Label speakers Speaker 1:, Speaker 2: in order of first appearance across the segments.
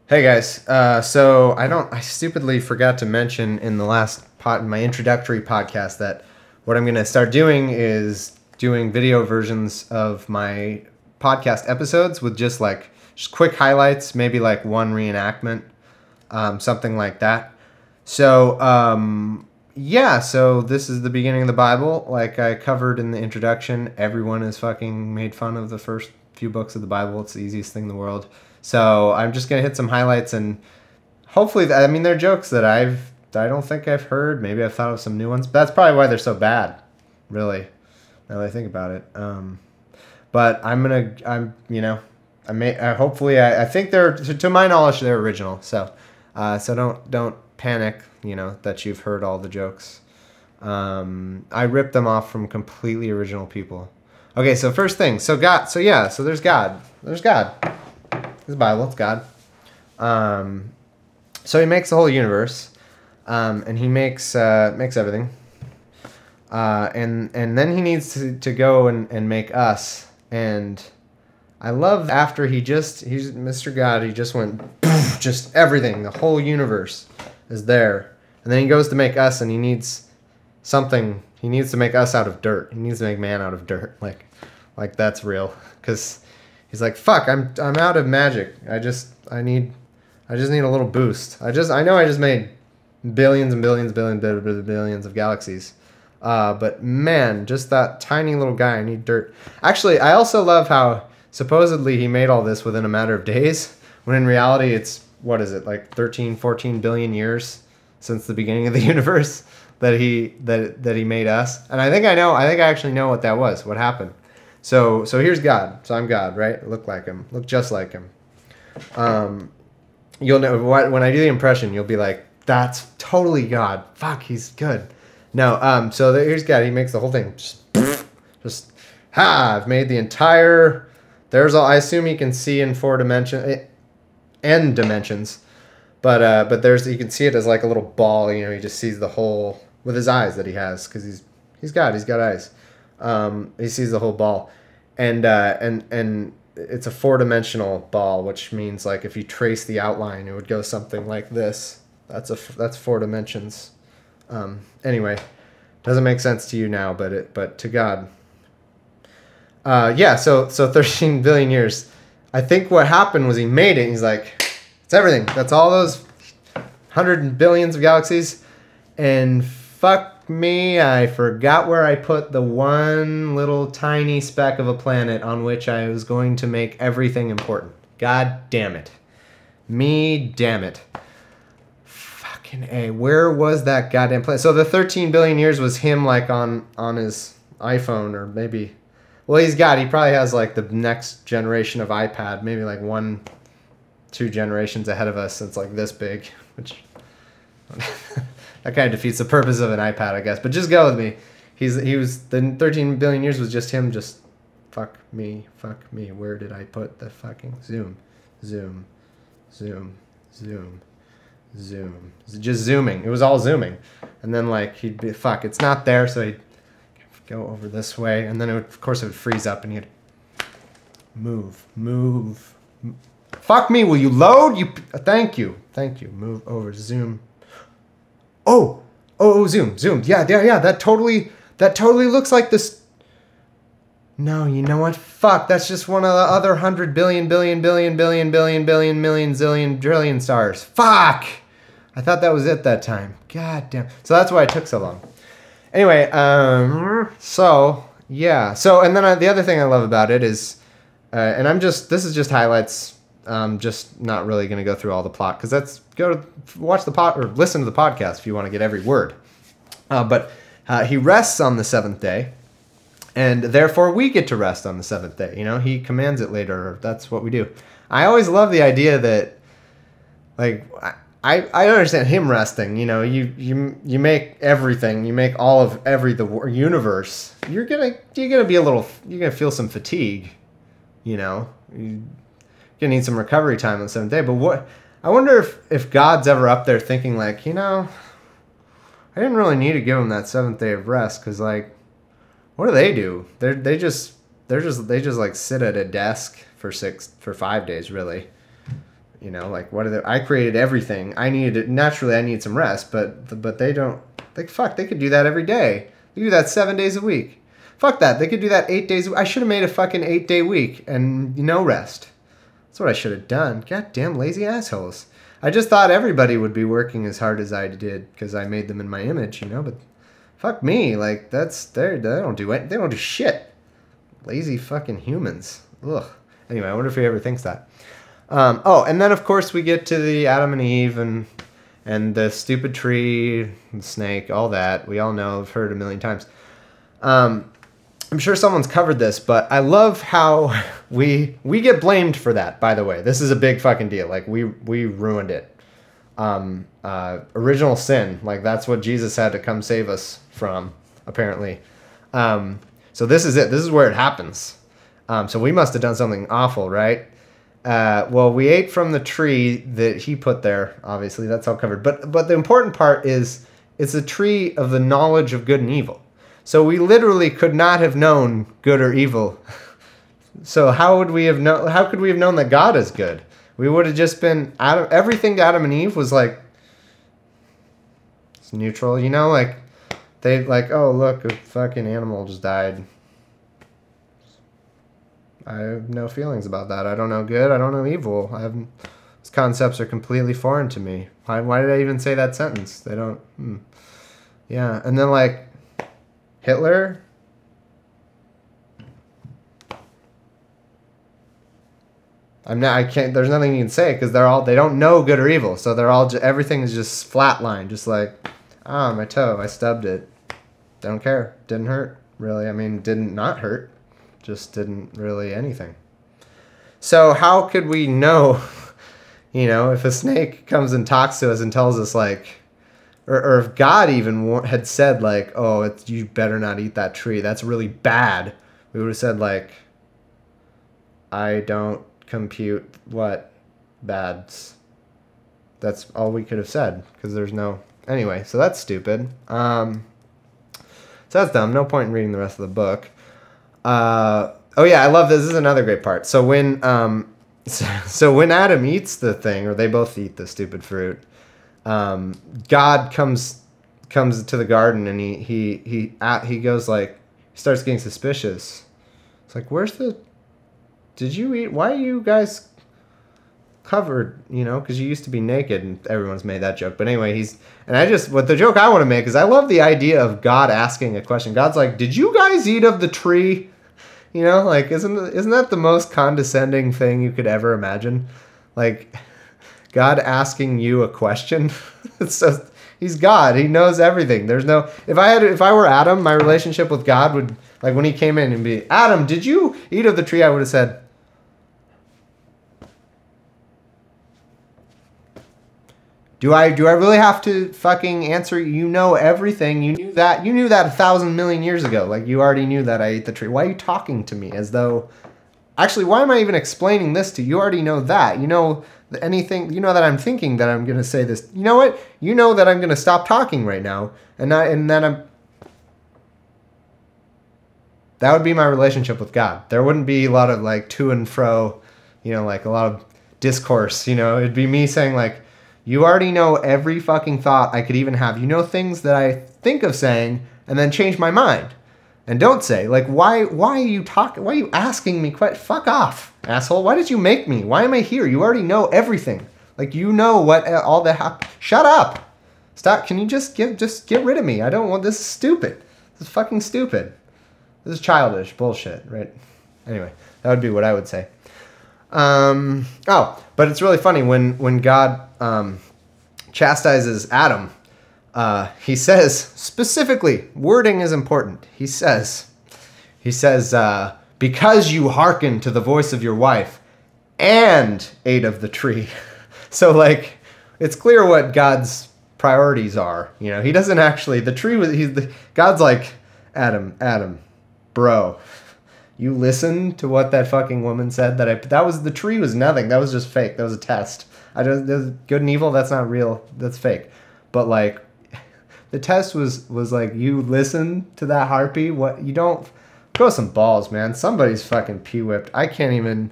Speaker 1: Hey guys, I stupidly forgot to mention in the last my introductory podcast that what I'm gonna start doing is doing video versions of my podcast episodes with just quick highlights, maybe like one reenactment, something like that. So this is the beginning of the Bible. Like I covered in the introduction, everyone has fucking made fun of the first few books of the Bible. It's the easiest thing in the world. So I'm just gonna hit some highlights and hopefully, they're jokes that I don't think I've heard. Maybe I've thought of some new ones. But that's probably why they're so bad, really. Now that I think about it. But I think they're, to my knowledge, they're original. So don't panic, that you've heard all the jokes. I ripped them off from completely original people. Okay, so first thing, so there's God. There's God. This Bible, it's God. So he makes the whole universe, and he makes everything. And then he needs to go and make us. And I love after he's Mr. God, he just went, just everything, the whole universe is there. And then he goes to make us, and he needs something. He needs to make us out of dirt. He needs to make man out of dirt. Like that's real. Because he's like, fuck, I'm out of magic. I just need a little boost. I know I just made billions and billions of galaxies. But man, just that tiny little guy, I need dirt. Actually, I also love how supposedly he made all this within a matter of days, when in reality it's, what is it, like 13, 14 billion years since the beginning of the universe that he made us. And I think I actually know what that was, what happened. So here's God. So I'm God, right? Look like him. Look just like him. You'll know when I do the impression, you'll be like, that's totally God. Fuck, he's good. No, so here's God. He makes the whole thing. I've made the entire, I assume he can see in 4 dimensions, n dimensions. But you can see it as like a little ball, he just sees the whole, with his eyes that he has, because he's God. He's got eyes. He sees the whole ball, and it's a 4-dimensional ball, which means like if you trace the outline, it would go something like this. That's 4 dimensions. Anyway, doesn't make sense to you now, but to God. So 13 billion years. I think what happened was he made it. And he's like, it's everything. That's all those 100 billions of galaxies, and fuck me, I forgot where I put the one little tiny speck of a planet on which I was going to make everything important. God damn it. Me damn it. Fucking A. Where was that goddamn planet? So the 13 billion years was him like on his iPhone, or maybe, well, he probably has like the next generation of iPad, maybe like 1-2 generations ahead of us. It's like this big, which that kind of defeats the purpose of an iPad, I guess. But just go with me. The 13 billion years was just him. Just fuck me. Where did I put the fucking zoom? Just zooming. It was all zooming, and then like he'd be it's not there, so he'd go over this way, and then of course it would freeze up, and he'd move. Fuck me. Will you load? Thank you. Move over. Zoom. Oh, zoom. Yeah. That totally looks like this. No, you know what? Fuck, that's just one of the other 100 billion zillion trillion stars. Fuck! I thought that was it that time. God damn. So that's why it took so long. Anyway, so and then the other thing I love about it is, this is just highlights. Just not really going to go through all the plot, because watch the or listen to the podcast if you want to get every word. But he rests on the 7th day, and therefore we get to rest on the 7th day. He commands it later. That's what we do. I always love the idea that, like, I understand him resting. You make everything. You make all of the universe. You're gonna feel some fatigue. You're gonna need some recovery time on the 7th day. But I wonder if God's ever up there thinking like, I didn't really need to give him that 7th day of rest, because like, what do they do? They just like sit at a desk for 5 days, really. You know, like what are they? I created everything. I needed naturally. I need some rest, but they don't. Like fuck, they could do that every day. They do that 7 days a week. Fuck that. They could do that 8 days. I should have made a fucking 8-day week and no rest. That's what I should have done. Goddamn lazy assholes. I just thought everybody would be working as hard as I did because I made them in my image, you know. But fuck me. Like they don't do it. They don't do shit. Lazy fucking humans. Ugh. Anyway, I wonder if he ever thinks that. And then of course we get to the Adam and Eve and the stupid tree, the snake, all that. We all know, I've heard a million times. I'm sure someone's covered this, but I love how we get blamed for that, by the way. This is a big fucking deal. Like, we ruined it. Original sin. Like, that's what Jesus had to come save us from, apparently. So this is it. This is where it happens. So we must have done something awful, right? Well, we ate from the tree that he put there, obviously. That's all covered. But the important part is it's a tree of the knowledge of good and evil. So we literally could not have known good or evil. So how could we have known that God is good? We would have just been everything to Adam and Eve was like it's neutral, you know, like they like, oh look, a fucking animal just died. I have no feelings about that. I don't know good. I don't know evil. These concepts are completely foreign to me. Why did I even say that sentence? They don't. Yeah, and then like Hitler. I can't. There's nothing you can say because they don't know good or evil. So they're all. Everything is just flatline. Just like, my toe. I stubbed it. Don't care. Didn't hurt really. I mean, didn't not hurt. Just didn't really anything. So how could we know, you know, if a snake comes and talks to us and tells us like, or if God even had said like, oh, you better not eat that tree. That's really bad. We would have said like, I don't compute what bads. That's all we could have said because there's no, anyway, so that's stupid. So that's dumb. No point in reading the rest of the book. Oh yeah, I love this. This is another great part. So when when Adam eats the thing, or they both eat the stupid fruit, God comes to the garden and he goes like, he starts getting suspicious. It's like, did you eat? Why are you guys covered? You know, because you used to be naked, and everyone's made that joke. But anyway, what the joke I want to make is I love the idea of God asking a question. God's like, did you guys eat of the tree? You know, like, isn't that the most condescending thing you could ever imagine? Like, God asking you a question. He's God. He knows everything. There's no. If I were Adam, my relationship with God would, like, when he came in and be, Adam, did you eat of the tree? I would have said, Do I really have to fucking answer? You know everything. You knew that 1,000 million years ago. Like, you already knew that I ate the tree. Why are you talking to me as though? Actually, why am I even explaining this to you? You already know that. You know anything. You know that I'm thinking that I'm gonna say this. You know what? You know that I'm gonna stop talking right now, and then I'm. That would be my relationship with God. There wouldn't be a lot of like to and fro, you know, like a lot of discourse. You know, it'd be me saying like, you already know every fucking thought I could even have. You know things that I think of saying and then change my mind and don't say. Like, why are you talking? Why are you asking me? Fuck off, asshole. Why did you make me? Why am I here? You already know everything. Like, you know what all that happened. Shut up. Stop. Can you just get rid of me? I don't want, this is stupid. This is fucking stupid. This is childish bullshit, right? Anyway, that would be what I would say. But it's really funny when God chastises Adam. He says specifically, wording is important. He says, because you hearkened to the voice of your wife and ate of the tree. So like, it's clear what God's priorities are. You know, he doesn't actually, God's like, Adam, bro, you listened to what that fucking woman said the tree was nothing. That was just fake. That was a test. Good and evil, that's not real. That's fake. But like, the test was like, you listen to that harpy. What, you don't, grow some balls, man. Somebody's fucking pee-whipped. I can't even,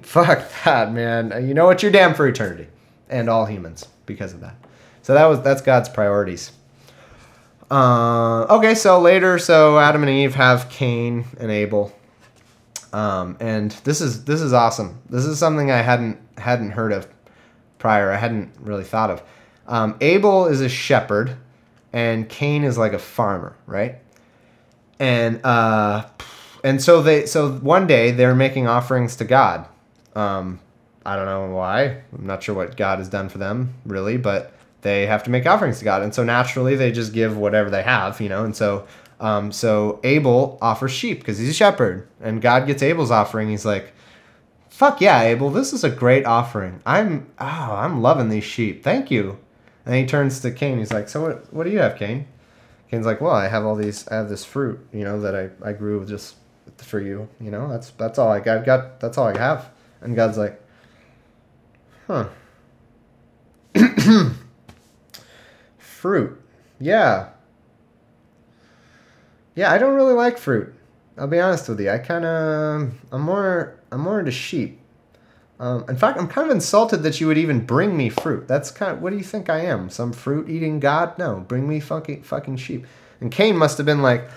Speaker 1: Fuck that, man. You know what? You're damned for eternity, and all humans because of that. So that's God's priorities. Okay, so later, Adam and Eve have Cain and Abel, and this is awesome. This is something I hadn't heard of prior. I hadn't really thought of. Abel is a shepherd, and Cain is like a farmer, right? And so one day they're making offerings to God. I don't know why. I'm not sure what God has done for them really, but they have to make offerings to God, and so naturally they just give whatever they have, And so Abel offers sheep because he's a shepherd, and God gets Abel's offering. He's like, "Fuck yeah, Abel, this is a great offering. I'm loving these sheep. Thank you." And he turns to Cain. He's like, "So what do you have, Cain?" Cain's like, "Well, I have this fruit, that I grew just for you. That's all I got. That's all I have." And God's like, "Huh." Fruit. Yeah, I don't really like fruit. I'll be honest with you. I'm more into sheep. In fact, I'm kind of insulted that you would even bring me fruit. That's what do you think I am? Some fruit-eating god? No, bring me fucking sheep. And Cain must have been like,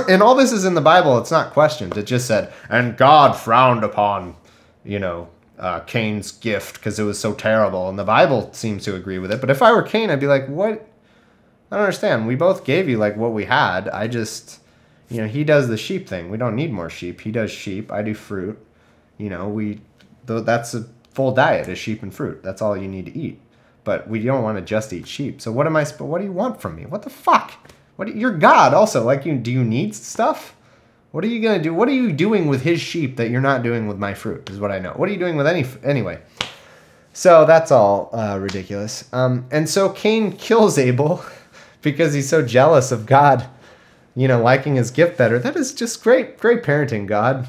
Speaker 1: and all this is in the Bible. It's not questions. It just said, and God frowned upon, Cain's gift because it was so terrible. And the Bible seems to agree with it. But if I were Cain, I'd be like, what? I don't understand. We both gave you like what we had. I just, he does the sheep thing. We don't need more sheep. He does sheep. I do fruit. That's a full diet is sheep and fruit. That's all you need to eat. But we don't want to just eat sheep. So what do you want from me? What the fuck? You're God also. Do you need stuff? What are you going to do? What are you doing with his sheep that you're not doing with my fruit is what I know. What are you doing with anyway? So that's all ridiculous. And so Cain kills Abel because he's so jealous of God, liking his gift better. That is just great parenting, God.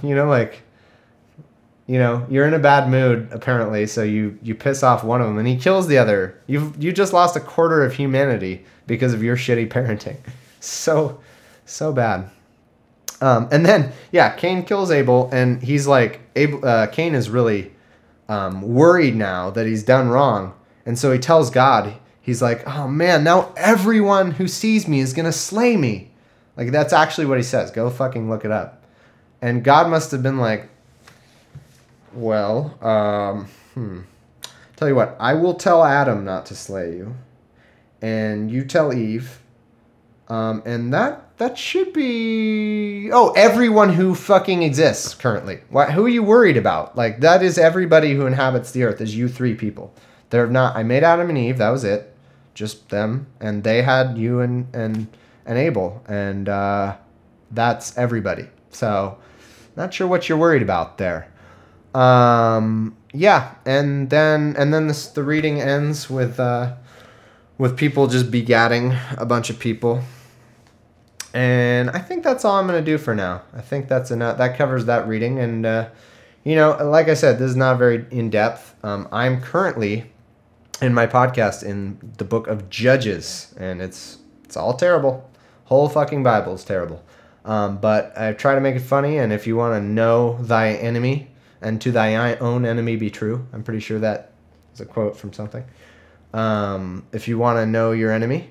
Speaker 1: You're in a bad mood apparently, so you piss off one of them and he kills the other. You just lost a quarter of humanity because of your shitty parenting. So bad. And then Cain kills Abel, and he's like, Cain is really worried now that he's done wrong, and so he tells God, he's like, "Oh man, now everyone who sees me is gonna slay me." Like that's actually what he says. Go fucking look it up. And God must have been like, "Well, tell you what, I will tell Adam not to slay you, and you tell Eve, and that should be everyone who fucking exists currently. Who are you worried about? Like that is everybody who inhabits the earth is you three people. I made Adam and Eve. That was it, just them, and they had you and Abel, and that's everybody. So, not sure what you're worried about there." And then the reading ends with people just begatting a bunch of people, and I think that's all I'm gonna do for now. I think that's enough. That covers that reading, and like I said, this is not very in depth. I'm currently in my podcast in the book of Judges, and it's all terrible. Whole fucking Bible is terrible. But I try to make it funny, and if you want to know thy enemy, and to thy own enemy be true. I'm pretty sure that is a quote from something. If you want to know your enemy,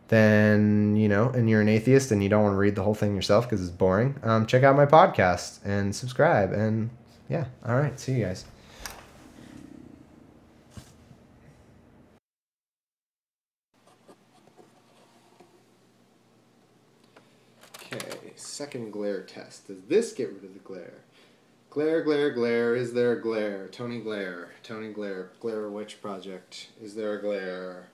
Speaker 1: then, and you're an atheist and you don't want to read the whole thing yourself because it's boring, check out my podcast and subscribe. And yeah, all right. See you guys. Okay, second glare test. Does this get rid of the glare? Glare, glare, glare. Is there a glare? Tony Glare. Glare Witch Project. Is there a glare?